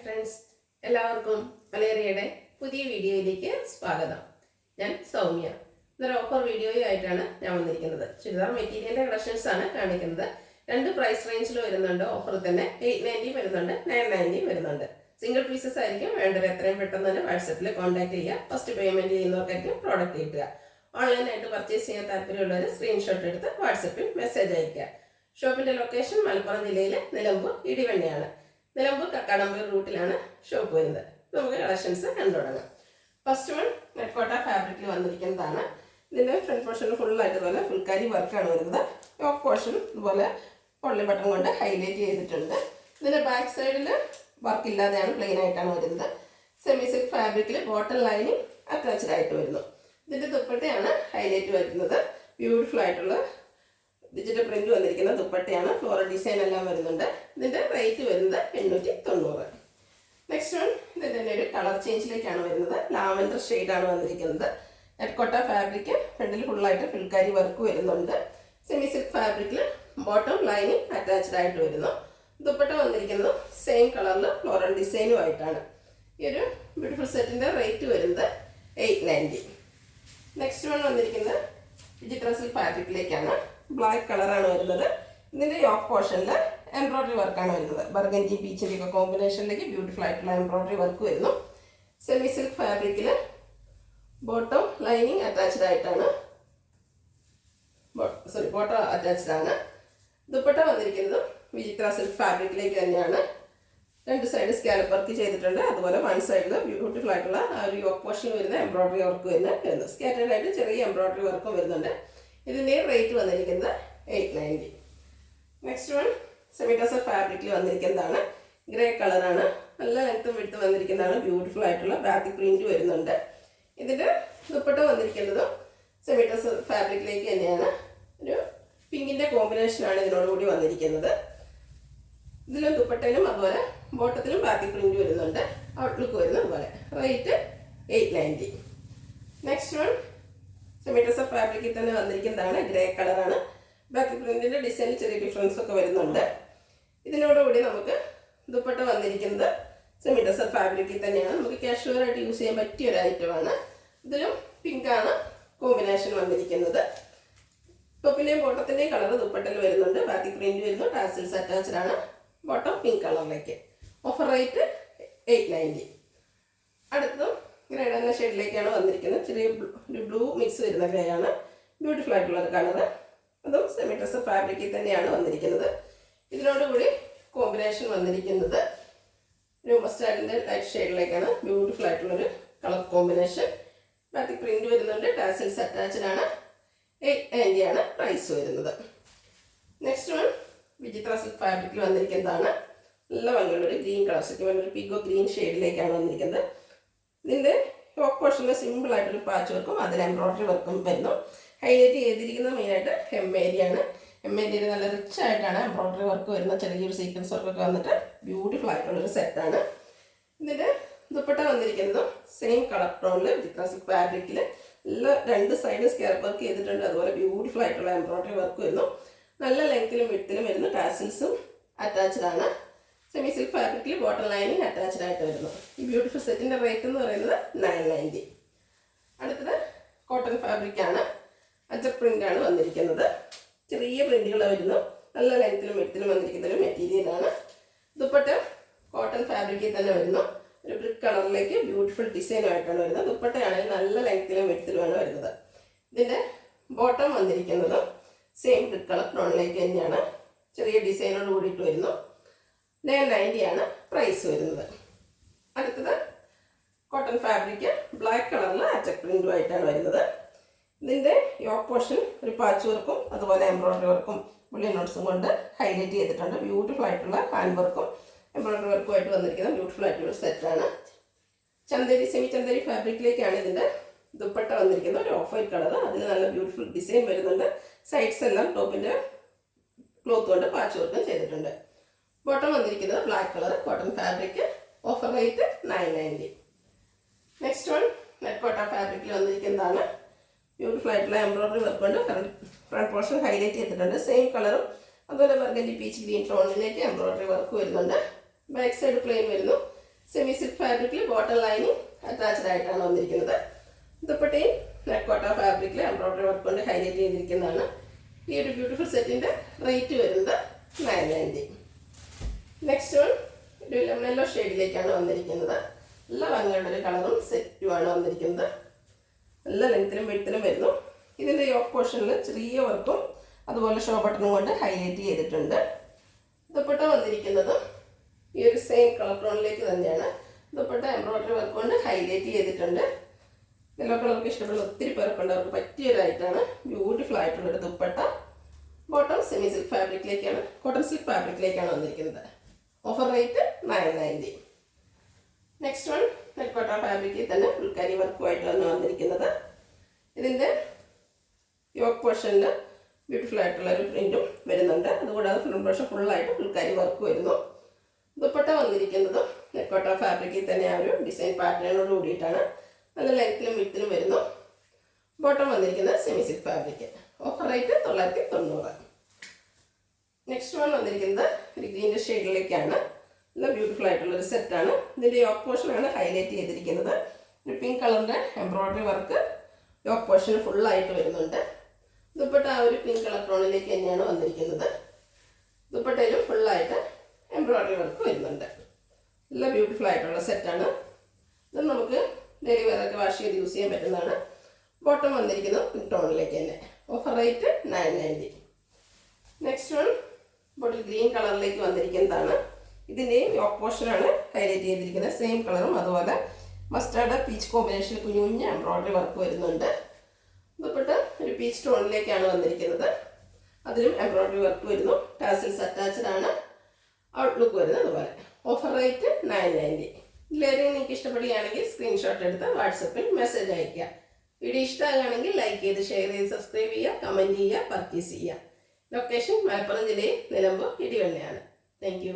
Friends, എല്ലാവർക്കും മലേറിയയുടെ പുതിയ വീഡിയോയിലേക്ക് സ്വാഗതം. ഞാൻ സൗമ്യ. ഇതൊരു ഓഫർ വീഡിയോയായിട്ടാണ് ഞാൻ വന്നിരിക്കുന്നത്. ചുരിദാർ മെറ്റീരിയലിന്റെ കളക്ഷൻസ് ആണ് കാണിക്കുന്നത്. രണ്ട് പ്രൈസ് റേഞ്ചിൽ വരുന്നുണ്ട്. ഓഫർ തന്നെ 890 വരുന്നുണ്ട്, 990 വരുന്നുണ്ട്. സിംഗിൾ പീസസ് ആയിരിക്കും. വേണ്ടവർ എത്രയും പെട്ടെന്ന് തന്നെ വാട്സപ്പിൽ കോൺടാക്ട് ചെയ്യുക. ഫസ്റ്റ് പേയ്മെന്റ് ചെയ്യുന്നവർക്കായിരിക്കും പ്രോഡക്റ്റ് കിട്ടുക. ഓൺലൈനായിട്ട് പർച്ചേസ് ചെയ്യാൻ താല്പര്യമുള്ളവർ സ്ക്രീൻഷോട്ട് എടുത്ത് വാട്സപ്പിൽ മെസ്സേജ് അയയ്ക്കുക. ഷോപ്പിന്റെ ലൊക്കേഷൻ മലപ്പുറം ജില്ലയിലെ നിലമ്പൂർ ഇടിവണ്ണയാണ്. നിലമ്പൂർ കക്കാടമ്പൂർ റൂട്ടിലാണ് ഷോപ്പ് വരുന്നത്. നമുക്ക് കളക്ഷൻസ് കണ്ടു തുടങ്ങാം. ഫസ്റ്റ് വൺ നെറ്റ്കോട്ട ഫാബ്രിക്കിൽ വന്നിരിക്കുന്നതാണ്. ഇതിൻ്റെ ഫ്രണ്ട് പോർഷൻ ഫുള്ളായിട്ട് ഇതുപോലെ ഫുൾക്കാരി വർക്കാണ് വരുന്നത്. ടോപ്പ് പോർഷൻ ഇതുപോലെ പൊള്ളി ബട്ടൺ കൊണ്ട് ഹൈലൈറ്റ് ചെയ്തിട്ടുണ്ട്. ഇതിൻ്റെ ബാക്ക് സൈഡിൽ വർക്ക് ഇല്ലാതെയാണ്, പ്ലെയിൻ ആയിട്ടാണ് വരുന്നത്. സെമി സിൽക്ക് ഫാബ്രിക്കിൽ ബോട്ടം ലൈനിങ് അറ്റാച്ച്ഡ് ആയിട്ട് വരുന്നു. ഇതിൻ്റെ ദുപ്പട്ടയാണ് ഹൈലൈറ്റ് വരുന്നത്. ബ്യൂട്ടിഫുൾ ആയിട്ടുള്ള ഡിജിറ്റൽ പ്രിന്റ് വന്നിരിക്കുന്ന ദുപ്പട്ടയാണ്. ഫ്ലോറൽ ഡിസൈൻ എല്ലാം വരുന്നുണ്ട്. ഇതിന്റെ റേറ്റ് വരുന്നത് 890. നെക്സ്റ്റ് വൺ ഇതിന്റെ ഒരു കളർ ചേഞ്ചിലേക്കാണ് വരുന്നത്. ലാവൻഡർ ഷെയ്ഡാണ് വന്നിരിക്കുന്നത്. നെറ്റ്കോട്ട ഫാബ്രിക് ഫ്രണ്ടിൽ ഫുള്ളായിട്ട് ഫുൾക്കാരി വർക്ക് വരുന്നുണ്ട്. സെമി സിൽക്ക് ഫാബ്രിക്കിൽ ബോട്ടം ലൈനിങ് അറ്റാച്ച്ഡ് ആയിട്ട് വരുന്നു. ദുപ്പട്ട വന്നിരിക്കുന്നത് സെയിം കളറിൽ ഫ്ലോറൽ ഡിസൈനും ആയിട്ടാണ്. ഈ ഒരു ബ്യൂട്ടിഫുൾ സെറ്റിന്റെ റേറ്റ് വരുന്നത് 890. നെക്സ്റ്റ് വൺ വന്നിരിക്കുന്നത് ഡിജിറ്റൽ സിൽക്ക് ഫാബ്രിക്കിലേക്കാണ്. ബ്ലാക്ക് കളറാണ് വരുന്നത്. ഇതിൻ്റെ യോക്ക് പോർഷനിൽ എംബ്രോയ്ഡറി വർക്കാണ് വരുന്നത്. ബർഗൻഡി പീച്ചിൻ്റെ ഒക്കെ കോമ്പിനേഷനിലേക്ക് ബ്യൂട്ടിഫുൾ ആയിട്ടുള്ള എംബ്രോയ്ഡറി വർക്ക് വരുന്നു. സെമി സിൽക്ക് ഫാബ്രിക്കിൽ ബോട്ടം ലൈനിങ് അറ്റാച്ച്ഡ് ആയിട്ടാണ്, ബോട്ടം അറ്റാച്ച്ഡ് ആണ്. ദുപ്പട്ട വന്നിരിക്കുന്നത് വിചിത്ര സിൽക്ക് ഫാബ്രിക്കിലേക്ക് തന്നെയാണ്. രണ്ട് സൈഡ് സ്കാലപ്പ് വർക്ക് ചെയ്തിട്ടുണ്ട്. അതുപോലെ വൺ സൈഡിൽ ബ്യൂട്ടിഫുൾ ആയിട്ടുള്ള ആ ഒരു യോക്ക് പോർഷനിൽ വരുന്ന എംബ്രോയ്ഡറി വർക്ക് വരുന്നു. സ്കാറ്റേഡ് ആയിട്ട് ചെറിയ എംബ്രോയ്ഡറി വർക്കും വരുന്നുണ്ട്. ഇതിൻ്റെ റേറ്റ് വന്നിരിക്കുന്നത് 890. നെക്സ്റ്റ് വൺ സെമി ടസർ ഫാബ്രിക്കിൽ വന്നിരിക്കുന്നതാണ്. ഗ്രേ കളറാണ്. നല്ല ലെങ്ത്തും വിടുത്തും വന്നിരിക്കുന്നതാണ്. ബ്യൂട്ടിഫുൾ ആയിട്ടുള്ള ബാത്തിക് പ്രിന്റ് വരുന്നുണ്ട്. ഇതിൻ്റെ ദുപ്പട്ട വന്നിരിക്കുന്നതും സെമി ടസർ ഫാബ്രിക്കിലേക്ക് തന്നെയാണ്. ഒരു പിങ്കിൻ്റെ കോമ്പിനേഷനാണ് ഇതിനോടുകൂടി വന്നിരിക്കുന്നത്. ഇതിലും ദുപ്പട്ടയിലും അതുപോലെ ബോട്ടത്തിലും ബാത്തിക് പ്രിന്റ് വരുന്നുണ്ട്. ഔട്ട്ലുക്ക് വരുന്നത് അതുപോലെ. Rate 890. Next one semi tussar ഫാബ്രിക്കിൽ തന്നെ വന്നിരിക്കുന്നതാണ്. ഗ്രേ കളറാണ്. ബാക്കി പ്രിന്റിന്റെ ഡിസൈനിൽ ചെറിയ ഡിഫറൻസ് ഒക്കെ വരുന്നുണ്ട്. ഇതിനോടുകൂടി നമുക്ക് ദുപ്പട്ട വന്നിരിക്കുന്നത് സെമി ടസർ ഫാബ്രിക്കിൽ തന്നെയാണ്. നമുക്ക് കാഷ്വൽ ആയിട്ട് യൂസ് ചെയ്യാൻ പറ്റിയ ഒരു ഐറ്റമാണ്. ഇതിലും പിങ്കാണ് കോമ്പിനേഷൻ വന്നിരിക്കുന്നത്. ടോപ്പിന്റെയും ബോട്ടത്തിന്റെയും കളർ ദുപ്പട്ടയിൽ വരുന്നുണ്ട്. ബാക്കി പ്രിന്റ് വരുന്നു. ടാസിൽസ് അറ്റാച്ച്ഡ് ആണ്. ബോട്ടം പിങ്ക് കളറിലേക്ക്. Offer rate 890. അടുത്തും ഗ്രേ എന്ന ഷെയ്ഡിലേക്കാണ് വന്നിരിക്കുന്നത്. ചെറിയ ഒരു ബ്ലൂ മിക്സ് വരുന്ന ഗ്രേ ആണ്. ബ്യൂട്ടിഫുൾ ആയിട്ടുള്ള ഒരു കളർ. അതും സെമി ടസർ ഫാബ്രിക്കിൽ തന്നെയാണ് വന്നിരിക്കുന്നത്. ഇതിനോടുകൂടി കോമ്പിനേഷൻ വന്നിരിക്കുന്നത് ഒരു മസ്റ്റാർഡിൻ്റെ ലൈറ്റ് ഷെയ്ഡിലേക്കാണ്. ബ്യൂട്ടിഫുൾ ആയിട്ടുള്ളൊരു കളർ കോമ്പിനേഷൻ. ബാക്കി പ്രിന്റ് വരുന്നുണ്ട്. ടാസിൽസ് അറ്റാച്ച്ഡ് ആണ്. 890 ആണ് പ്രൈസ് വരുന്നത്. നെക്സ്റ്റ് വൺ വിചിത്ര സിൽക്ക് ഫാബ്രിക്കിൽ വന്നിരിക്കുന്നതാണ്. നല്ല ഭംഗിയുള്ളൊരു ഗ്രീൻ കളർ സെറ്റ്, ഒരു പിഗോ ഗ്രീൻ ഷെയ്ഡിലേക്കാണ് വന്നിരിക്കുന്നത്. ഇതിൻ്റെ ടോപ്പ് പോർഷനിൽ സിമ്പിൾ ആയിട്ടൊരു പാച്ച് വർക്കും അതിൽ എംബ്രോയ്ഡറി വർക്കും വരുന്നു. ഹൈലൈറ്റ് ചെയ്തിരിക്കുന്നത് മെയിനായിട്ട് ഹെം ഏരിയയാണ്. ഹെം ഏരിയയിൽ നല്ല റിച്ച് ആയിട്ടാണ് എംബ്രോയ്ഡറി വർക്ക് വരുന്ന ചെറിയൊരു സീക്വൻസ് വർക്കൊക്കെ വന്നിട്ട് ബ്യൂട്ടിഫുൾ ആയിട്ടുള്ളൊരു സെറ്റാണ്. ഇതിൻ്റെ ദുപ്പട്ട വന്നിരിക്കുന്നതും സെയിം കളർ ടോണിൽ വിചിത്ര സിൽക്ക് ഫാബ്രിക്കിൽ രണ്ട് സൈഡും സ്കാലപ്പ് വർക്ക് ചെയ്തിട്ടുണ്ട്. അതുപോലെ ബ്യൂട്ടിഫുൾ ആയിട്ടുള്ള എംബ്രോയ്ഡറി വർക്ക് വരുന്നു. നല്ല ലെങ്ത്തിലും വിഡ്ത്തിലും വരുന്നു. ടാസിൽസും അറ്റാച്ച്ഡ് ആണ്. സെമി സിൽക്ക് ഫാബ്രിക്കിൽ ബോട്ടം ലൈനിങ് അറ്റാച്ച്ഡ് ആയിട്ട് വരുന്നു. ഈ ബ്യൂട്ടിഫുൾ സെറ്റിൻ്റെ റേറ്റ് എന്ന് പറയുന്നത് 990. അടുത്തത് കോട്ടൺ ഫാബ്രിക്കാണ്. അജക് പ്രിൻ്റാണ് വന്നിരിക്കുന്നത്. ചെറിയ പ്രിന്റുകൾ വരുന്നു. നല്ല ലെങ്ത്തിലും വിഡ്ത്തിലും വന്നിരിക്കുന്ന ഒരു മെറ്റീരിയലാണ്. ദുപ്പട്ട കോട്ടൺ ഫാബ്രിക്കിൽ തന്നെ വരുന്നു. ഒരു ബ്രിക്ക് കളറിലേക്ക് ബ്യൂട്ടിഫുൾ ഡിസൈനുമായിട്ടാണ് വരുന്നത്. ദുപ്പട്ടയാണെങ്കിൽ നല്ല ലെങ്ത്തിലും വിഡ്ത്തിലുമാണ് വരുന്നത്. ഇതിൻ്റെ ബോട്ടം വന്നിരിക്കുന്നതും സെയിം ബ്രിക്ക് കളർ ടോണിലേക്ക് തന്നെയാണ്. ചെറിയ ഡിസൈനോട് കൂടിയിട്ട് വരുന്നു. 990 ആണ് പ്രൈസ് വരുന്നത്. അടുത്തത് കോട്ടൺ ഫാബ്രിക് ബ്ലാക്ക് കളറിൽ അജക് പ്രിന്റുമായിട്ടാണ് വരുന്നത്. ഇതിൻ്റെ യോക്ക് പോർഷൻ ഒരു പാച്ച് വർക്കും അതുപോലെ എംബ്രോയ്ഡറി വർക്കും ബുള്ളിയൻ നോട്ട്സും കൊണ്ട് ഹൈലൈറ്റ് ചെയ്തിട്ടുണ്ട്. ബ്യൂട്ടിഫുൾ ആയിട്ടുള്ള ഹാൻഡ് വർക്കും എംബ്രോയ്ഡറി വർക്കും ആയിട്ട് വന്നിരിക്കുന്ന ബ്യൂട്ടിഫുൾ ആയിട്ടുള്ള സെറ്റാണ്. ചന്ദേരി സെമി ചന്ദേരി ഫാബ്രിക്കിലേക്കാണ് ഇതിൻ്റെ ദുപ്പട്ട വന്നിരിക്കുന്നത്. ഒരു ഓഫ് വൈറ്റ് കളർ. അതിൽ നല്ല ബ്യൂട്ടിഫുൾ ഡിസൈൻ വരുന്നുണ്ട്. സൈഡ്സ് എല്ലാം ടോപ്പിൻ്റെ ക്ലോത്ത് കൊണ്ട് പാച്ച് വർക്കും ചെയ്തിട്ടുണ്ട്. ബോട്ടം വന്നിരിക്കുന്നത് black colour cotton fabric. Offer rate 990. Next one നെറ്റ്കോട്ട ഫാബ്രിക്കിൽ വന്നിരിക്കുന്നതാണ്. ബ്യൂട്ടിഫുൾ ആയിട്ടുള്ള എംബ്രോയ്ഡറി വർക്ക് കൊണ്ട് ഫ്രണ്ട് പോർഷൻ ഹൈലൈറ്റ് ചെയ്തിട്ടുണ്ട്. സെയിം കളറും അതുപോലെ ബർഗൻഡി പീച്ച് ഗ്രീൻ ടോണിലേക്ക് എംബ്രോയ്ഡറി വർക്ക് വരുന്നുണ്ട്. ബാക്ക് സൈഡ് പ്ലെയിൻ വരുന്നു. സെമി സിൽക്ക് ഫാബ്രിക്കിൽ ബോട്ടം ലൈനിങ് അറ്റാച്ച്ഡ് ആയിട്ടാണ് വന്നിരിക്കുന്നത്. ദുപ്പട്ടയും നെക്കോട്ട ഫാബ്രിക്കിൽ എംബ്രോയിഡറി വർക്ക് കൊണ്ട് ഹൈലൈറ്റ് ചെയ്തിരിക്കുന്നതാണ്. ഈ ഒരു ബ്യൂട്ടിഫുൾ സെറ്റിൻ്റെ റേറ്റ് വരുന്നത് 990. നെക്സ്റ്റ് വൺ ഒരു ലെമൺ യെല്ലോ ഷെയ്ഡിലേക്കാണ് വന്നിരിക്കുന്നത്. നല്ല ഭംഗിയുള്ള ഒരു കളറും സെറ്റുമാണ് വന്നിരിക്കുന്നത്. നല്ല ലെങ്ത്തിലും വെഴുത്തിലും വരുന്നു. ഇതിൻ്റെ യോക്ക് പോർഷനിൽ ചെറിയ വർക്കും അതുപോലെ ഷോ ബട്ടണും കൊണ്ട് ഹൈലൈറ്റ് ചെയ്തിട്ടുണ്ട്. ദുപ്പട്ട വന്നിരിക്കുന്നത് ഈ ഒരു സെയിം കളർ ടോണിലേക്ക് തന്നെയാണ്. ദുപ്പട്ട എംബ്രോയിഡറി വർക്ക് കൊണ്ട് ഹൈലൈറ്റ് ചെയ്തിട്ടുണ്ട്. യെല്ലോ കളർക്ക് ഇഷ്ടപ്പെടുന്ന ഒത്തിരി പേർക്കുണ്ട്. അവർക്ക് പറ്റിയൊരായിട്ടാണ്. ബ്യൂട്ടിഫുൾ ആയിട്ടുള്ളൊരു ദുപ്പട്ട. ബോട്ടം സെമി സിൽക്ക് ഫാബ്രിക്കിലേക്കാണ്, കോട്ടൺ സിൽക്ക് ഫാബ്രിക്കിലേക്കാണ് വന്നിരിക്കുന്നത്. Offer rate 990. നെക്സ്റ്റ് വൺ നെക്കോട്ട ഫാബ്രിക്കിൽ തന്നെ ഫുൾക്കാരി വർക്കുമായിട്ടാണ് വന്നിരിക്കുന്നത്. ഇതിൻ്റെ യോക്ക് പോർഷനിൽ ബ്യൂട്ടിഫുൾ ആയിട്ടുള്ള ഒരു പ്രിൻറ്റും വരുന്നുണ്ട്. അതുകൂടാതെ ഫ്രണ്ട് പോർഷൻ ഫുള്ളായിട്ട് ഫുൾക്കാരി വർക്ക് വരുന്നു. ദുപ്പട്ട വന്നിരിക്കുന്നത് നെക്കോട്ട ഫാബ്രിക്കിൽ തന്നെ ആ ഒരു ഡിസൈൻ പാറ്റേണോട് കൂടിയിട്ടാണ്. നല്ല ലെങ്ത്തിലും വിഡ്ത്തിലും വരുന്നു. ബോട്ടം വന്നിരിക്കുന്നത് semi silk fabric. Offer rate 990. Next one വന്നിരിക്കുന്നത് ഒരു ഗ്രീൻ്റെ ഷെയ്ഡിലേക്കാണ്. നല്ല ബ്യൂട്ടിഫുൾ ആയിട്ടുള്ളൊരു സെറ്റാണ്. ഇതിൻ്റെ യോക്ക് പോർഷനാണ് ഹൈലൈറ്റ് ചെയ്തിരിക്കുന്നത്. ഒരു പിങ്ക് കളറിൻ്റെ എംബ്രോയിഡറി വർക്ക് യോക്ക് പോർഷൻ ഫുള്ളായിട്ട് വരുന്നുണ്ട്. ദുപ്പട്ട ആ ഒരു പിങ്ക് കളർ ടോണിലേക്ക് തന്നെയാണ് വന്നിരിക്കുന്നത്. ദുപ്പട്ടയിലും ഫുള്ളായിട്ട് എംബ്രോയിഡറി വർക്ക് വരുന്നുണ്ട്. നല്ല ബ്യൂട്ടിഫുൾ ആയിട്ടുള്ള സെറ്റാണ്. ഇത് നമുക്ക് ഡെയിലി വെയറൊക്കെ വാഷ് ചെയ്ത് യൂസ് ചെയ്യാൻ പറ്റുന്നതാണ്. ബോട്ടം വന്നിരിക്കുന്നത് പിങ്ക് ടോണിലേക്ക് തന്നെ. Offer rate 990. Next one bottle green കളറിലേക്ക് വന്നിരിക്കുന്നതാണ്. ഇതിൻ്റെയും യോക്ക് പോർഷനാണ് ഹൈലൈറ്റ് ചെയ്തിരിക്കുന്നത്. സെയിം കളറും അതുപോലെ മസ്റ്റാർഡ് പീച്ച് കോമ്പിനേഷനിൽ കുഞ്ഞു കുഞ്ഞ് എംബ്രോയിഡറി വർക്ക് വരുന്നുണ്ട്. ദുപ്പട്ട ഒരു പീച്ച് ടോണിലേക്കാണ് വന്നിരിക്കുന്നത്. അതിലും എംബ്രോയിഡറി വർക്ക് വരുന്നു. ടാസിൽസ് അറ്റാച്ച്ഡ് ആണ്. ഔട്ട്ലുക്ക് വരുന്നത് അതുപോലെ. Offer rate 990. ഇതിലേതെങ്കിലും നിങ്ങൾക്ക് ഇഷ്ടപ്പെടുകയാണെങ്കിൽ സ്ക്രീൻഷോട്ട് എടുത്ത് വാട്സപ്പിൽ മെസ്സേജ് അയയ്ക്കുക. വീഡിയോ ഇഷ്ടമാകുകയാണെങ്കിൽ ലൈക്ക് ചെയ്ത് ഷെയർ ചെയ്ത് സബ്സ്ക്രൈബ് ചെയ്യുക, കമൻറ്റ് ചെയ്യുക, പർച്ചേസ് ചെയ്യുക. ലൊക്കേഷൻ മലപ്പുറം ജില്ലയിൽ നിലമ്പൂർ ഇടിവണ്ണയാണ്. Thank you.